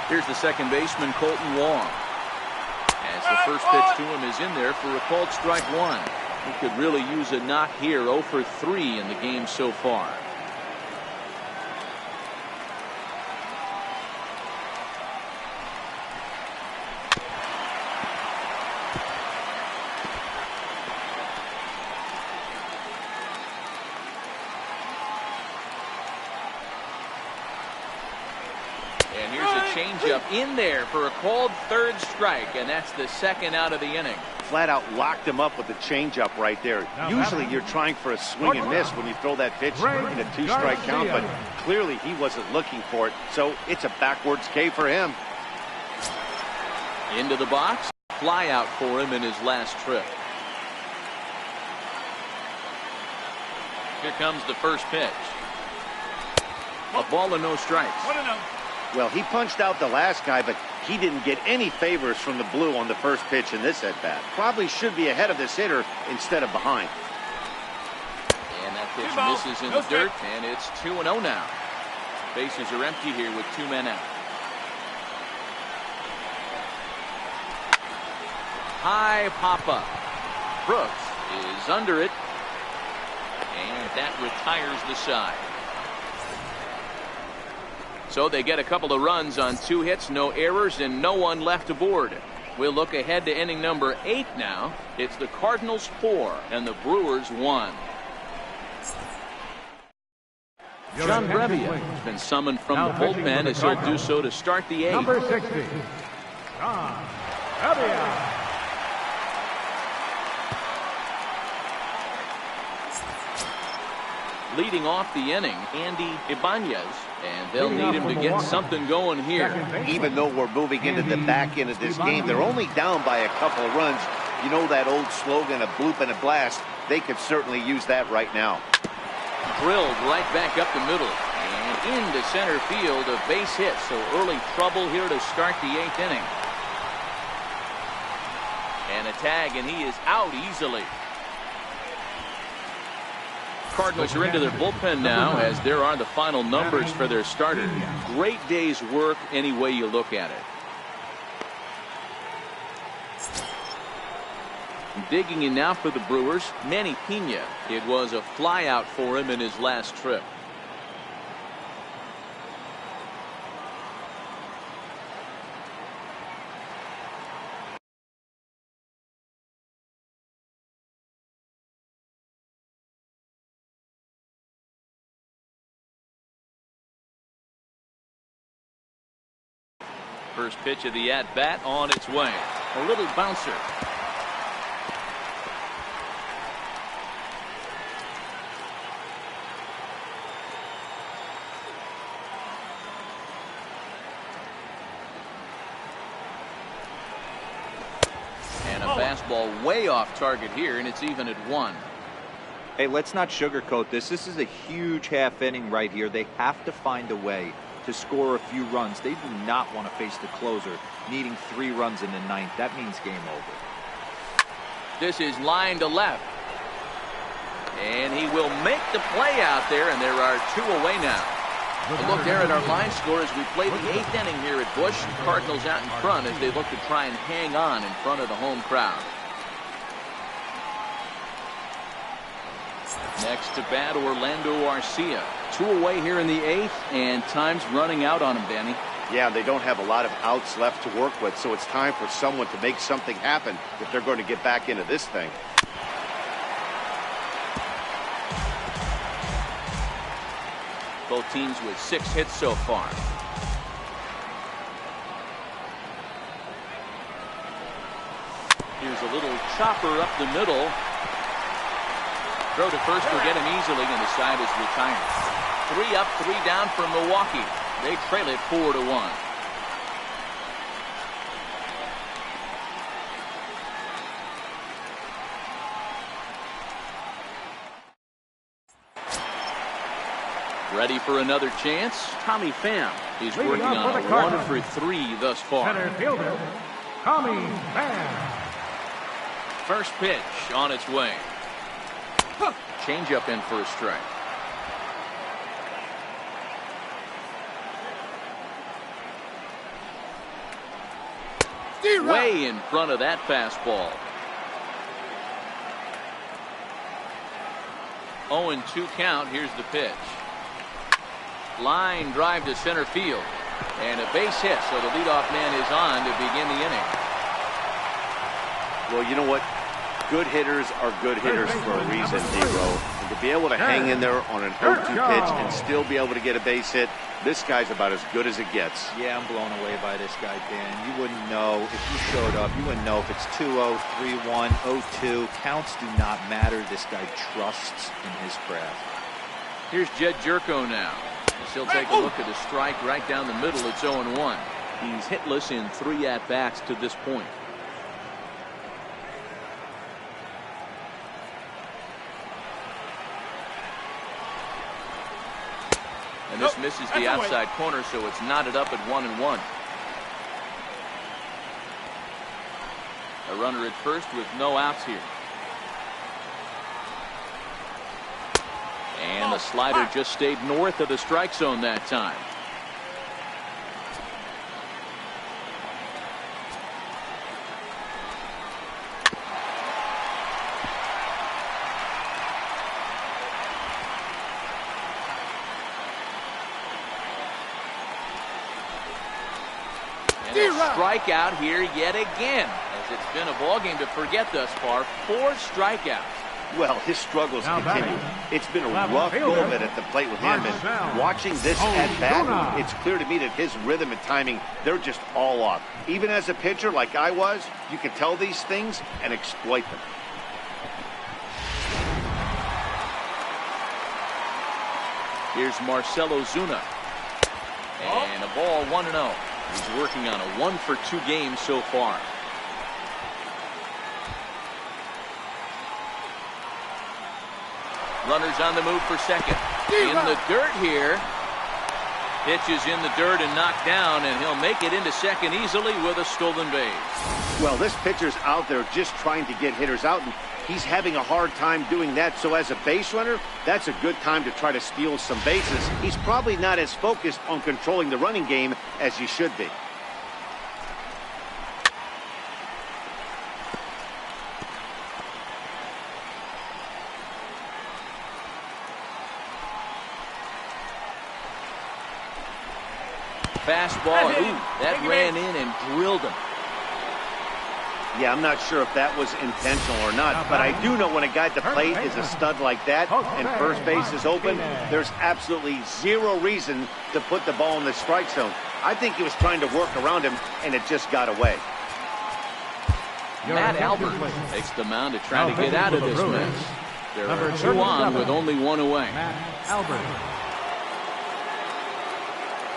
Here's the second baseman, Colton Wong. As the first pitch to him is in there for a called strike one. He could really use a knock here. 0 for 3 in the game so far. Changeup in there for a called third strike, and that's the second out of the inning. Flat out locked him up with the changeup right there. Usually you're trying for a swing and miss when you throw that pitch in a 2-strike count, but clearly he wasn't looking for it, so it's a backwards K for him. Into the box, fly out for him in his last trip. Here comes the first pitch. A ball and no strikes. Well, he punched out the last guy, but he didn't get any favors from the blue on the first pitch in this at-bat. Probably should be ahead of this hitter instead of behind. And that pitch misses in the dirt, and it's 2-0 now. Bases are empty here with 2 men out. High pop-up. Brooks is under it, and that retires the side. So they get a couple of runs on 2 hits, no errors, and no one left aboard. We'll look ahead to inning number 8 now. It's the Cardinals 4 and the Brewers 1. John Brebbia has been summoned from the bullpen as he'll do so to start the 8th. Number 60, John Brebbia. Leading off the inning, Andy Ibanez, and they'll need him to get something going here. Even though we're moving into the back end of this game, they're only down by a couple of runs. You know that old slogan, a bloop and a blast. They could certainly use that right now. Drilled right back up the middle, and into center field, a base hit. So early trouble here to start the 8th inning. And a tag, and he is out easily. Cardinals are into their bullpen now, as there are the final numbers for their starter. Great day's work any way you look at it. Digging in now for the Brewers, Manny Pena. It was a flyout for him in his last trip. First pitch of the at-bat on its way. A little bouncer. And a fastball way off target here, and it's even at 1. Hey, let's not sugarcoat this. This is a huge half inning right here. They have to find a way to score a few runs. They do not want to face the closer, needing 3 runs in the 9th. That means game over. This is line to left. And he will make the play out there, and there are 2 away now. A look there at our line score as we play the 8th inning here at Busch. Cardinals out in front as they look to try and hang on in front of the home crowd. Next to bat, Orlando Arcia. 2 away here in the 8th, and time's running out on him, Danny. Yeah, they don't have a lot of outs left to work with, so it's time for someone to make something happen if they're going to get back into this thing. Both teams with 6 hits so far. Here's a little chopper up the middle. Throw to first will get him easily, and the side is retired. 3 up, 3 down for Milwaukee. They trail it 4-1. Ready for another chance? Tommy Pham. He's working on a 1-for-3 thus far. Center fielder, Tommy Pham. First pitch on its way. Changeup in for a strike. Way in front of that fastball. 0-2 count. Here's the pitch. Line drive to center field. And a base hit, so the leadoff man is on to begin the inning. Well, you know what? Good hitters are good hitters for a reason, D-Row. And to be able to hang in there on an 0-2 pitch and still be able to get a base hit, this guy's about as good as it gets. Yeah, I'm blown away by this guy, Dan. You wouldn't know if you showed up. You wouldn't know if it's 2-0, 3-1, 0-2. Counts do not matter. This guy trusts in his craft. Here's Jed Jerko now. As he'll take a look at a strike right down the middle. It's 0-1. He's hitless in 3 at-bats to this point. And this misses the outside corner, so it's knotted up at 1-1. A runner at first with no outs here. And the slider just stayed north of the strike zone that time. Strikeout here yet again, as it's been a ball game to forget thus far. 4 strikeouts. Well, his struggles continue. It's been a rough go of it at the plate with him, and watching this at bat, it's clear to me that his rhythm and timing, they're just all off. Even as a pitcher like I was, you can tell these things and exploit them. Here's Marcell Ozuna. And a ball 1-0. He's working on a 1-for-2 game so far. Runners on the move for second. In the dirt here. Pitch is in the dirt and knocked down, and he'll make it into second easily with a stolen base. Well, this pitcher's out there just trying to get hitters out, and he's having a hard time doing that. So as a base runner, that's a good time to try to steal some bases. He's probably not as focused on controlling the running game as he should be. Fastball, ooh, that ran in and drilled him. Yeah, I'm not sure if that was intentional or not, but I do know when a guy at the plate is a stud like that and first base is open, there's absolutely zero reason to put the ball in the strike zone. I think he was trying to work around him, and it just got away. Matt Albert takes the mound to try to get out of this mess. There are two on with only one away. Matt Albert.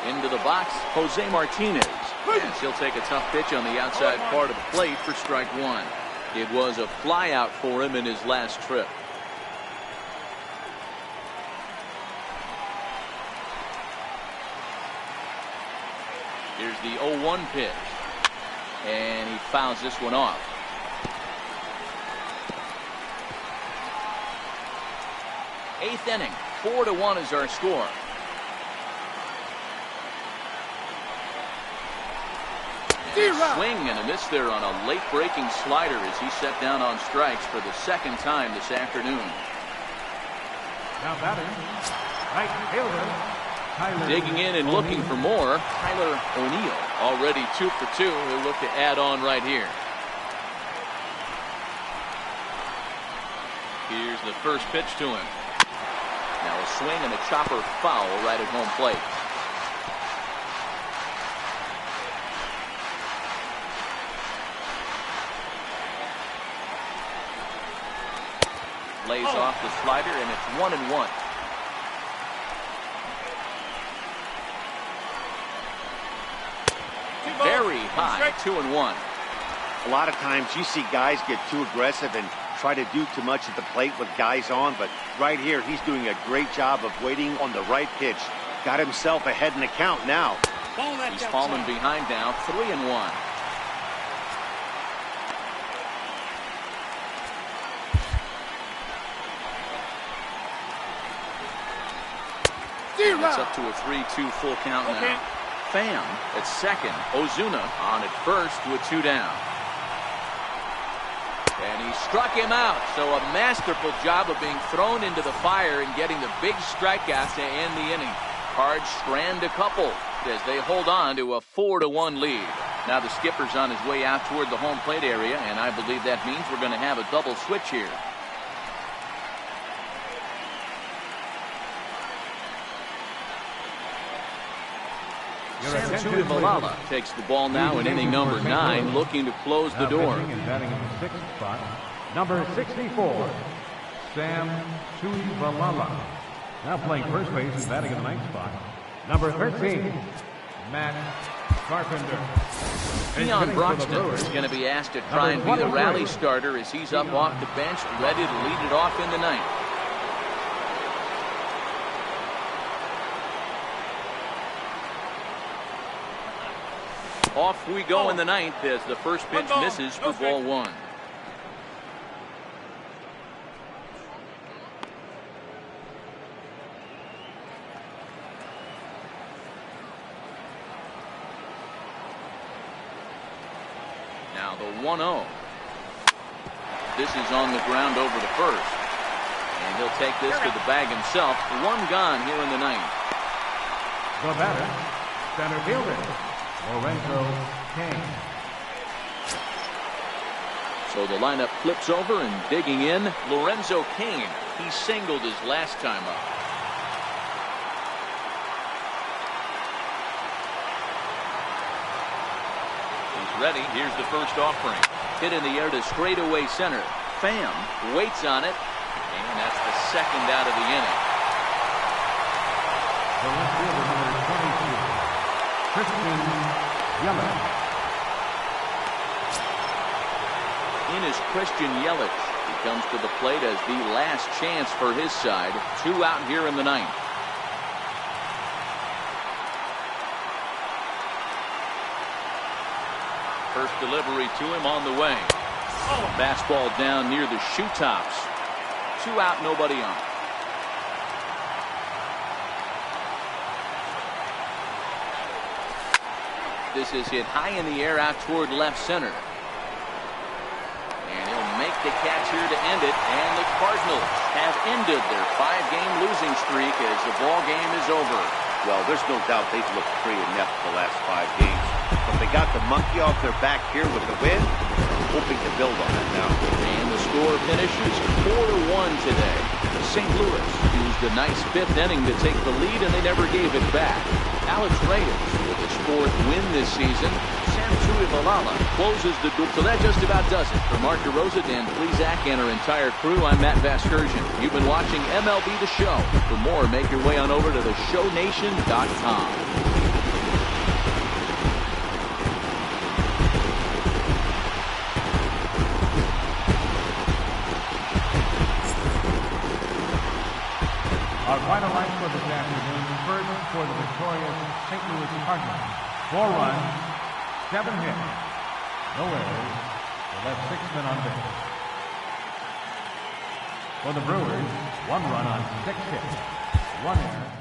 Into the box, Jose Martinez. Yes, he'll take a tough pitch on the outside part of the plate for strike one. It was a flyout for him in his last trip. Here's the 0-1 pitch. And he fouls this one off. Eighth inning, 4-1 is our score. Swing and a miss there on a late breaking slider as he set down on strikes for the second time this afternoon. Now batting, right fielder, Tyler. Digging in and looking for more, Tyler O'Neill. Already 2 for 2. He'll look to add on right here. Here's the first pitch to him. Now a swing and a chopper foul right at home plate. Lays off the slider, and it's 1-1. Very high, 2-1. A lot of times you see guys get too aggressive and try to do too much at the plate with guys on, but right here he's doing a great job of waiting on the right pitch. Got himself ahead in the count now. He's fallen behind now, 3-1. It's up to a 3-2 full count now. Pham at second. Ozuna on at first with 2 down. And he struck him out. So a masterful job of being thrown into the fire and getting the big strikeout to end the inning. Cards strand a couple as they hold on to a 4-1 lead. Now the skipper's on his way out toward the home plate area, and I believe that means we're going to have a double switch here. Sam Malala takes the ball now in inning number 9, looking to close the door. And batting in the 6th spot, number 64, Sam Malala. Now playing first base and batting in the 9th spot, number 13, Matt Carpenter. Keon Broxton is going to be asked to try and be the rally starter as he's up off the bench, ready to lead it off in the 9th. Off we go in the 9th as the first pitch misses for ball 1. Now the 1-0. This is on the ground over to first. And he'll take this to the bag himself. 1 gone here in the 9th. The batter, center fielder, Lorenzo Cain. So the lineup flips over and digging in, Lorenzo Cain. He singled his last time up. He's ready. Here's the first offering. Hit in the air to straightaway center. Pham waits on it, and that's the second out of the inning. The left fielder, number 22, Christian Yelich. In is Christian Yelich. He comes to the plate as the last chance for his side. 2 out here in the 9th. First delivery to him on the way. Fastball down near the shoe tops. 2 out, nobody on. This is hit high in the air out toward left center. And he'll make the catch here to end it. And the Cardinals have ended their 5-game losing streak as the ball game is over. Well, there's no doubt they've looked pretty inept the last 5 games. But they got the monkey off their back here with the win. Hoping to build on that now. And the score finishes 4-1 today. St. Louis used a nice 5th inning to take the lead, and they never gave it back. Alex Reyes with his 4th win this season. Sam Tuivalala closes the door. So that just about does it. For Mark DeRosa, Dan Plesac, and our entire crew, I'm Matt Vasgersian. You've been watching MLB The Show. For more, make your way on over to theshownation.com. Our final line for this afternoon, first for the victorious St. Louis Cardinals. 4 runs, 7 hits, no errors. They left 6 men on base. For the Brewers, 1 run on 6 hits, 1 error.